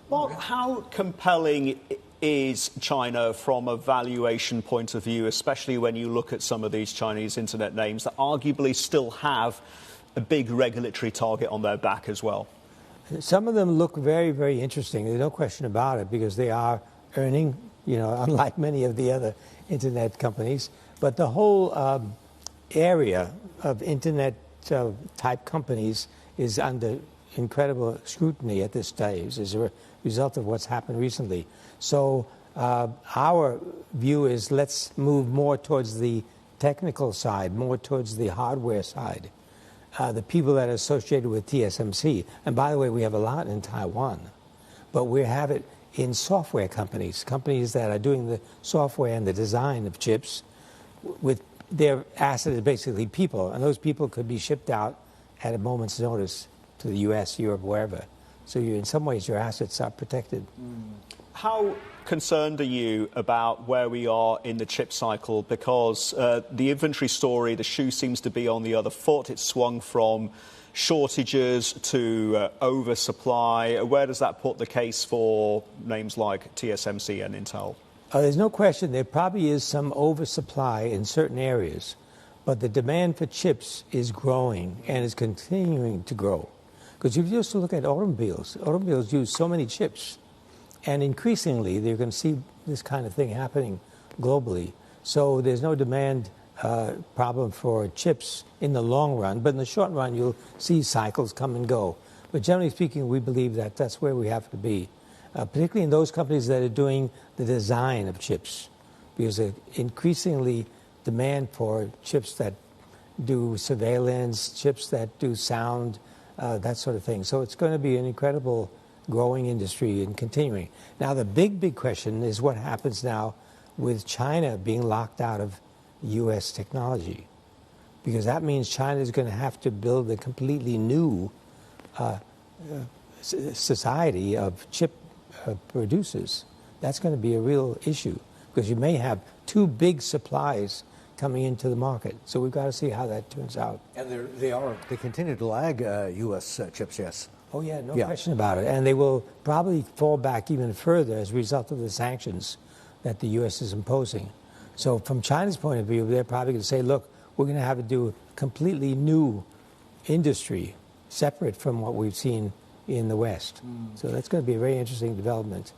Mark, how compelling is China from a valuation point of view, especially when you look at some of these Chinese internet names that arguably still have a big regulatory target on their back as well? Some of them look very, very interesting. There's no question about it, because they are earning, unlike many of the other internet companies. But the whole area of internet type companies is under incredible scrutiny at this stage as a result of what's happened recently. So our view is, let's move more towards the technical side, more towards the hardware side. The people that are associated with TSMC, and by the way, we have a lot in Taiwan, but we have it in software companies that are doing the software and the design of chips. With their asset is basically people, and those people could be shipped out at a moment's notice to the US, Europe, wherever. So in some ways, your assets are protected. How concerned are you about where we are in the chip cycle? Because the inventory story, the shoe seems to be on the other foot. It's swung from shortages to oversupply. Where does that put the case for names like TSMC and Intel? There's no question there probably is some oversupply in certain areas, but the demand for chips is growing and is continuing to grow. Because if you just look at automobiles use so many chips, and increasingly they're going to see this kind of thing happening globally. So there's no demand problem for chips in the long run, but in the short run you'll see cycles come and go. But generally speaking, we believe that that's where we have to be, particularly in those companies that are doing the design of chips, because increasingly demand for chips that do surveillance, chips that do sound, that sort of thing. So it's going to be an incredible growing industry and continuing. Now, the big question is what happens now with China being locked out of U.S. technology, because that means China is going to have to build a completely new society of chip producers. That's going to be a real issue, because you may have two big supplies coming into the market. So we've got to see how that turns out. And they continue to lag U.S. chips, yes. Oh, yeah, no question about it. And they will probably fall back even further as a result of the sanctions that the U.S. is imposing. So from China's point of view, they're probably going to say, look, we're going to have to do a completely new industry separate from what we've seen in the West. So that's going to be a very interesting development.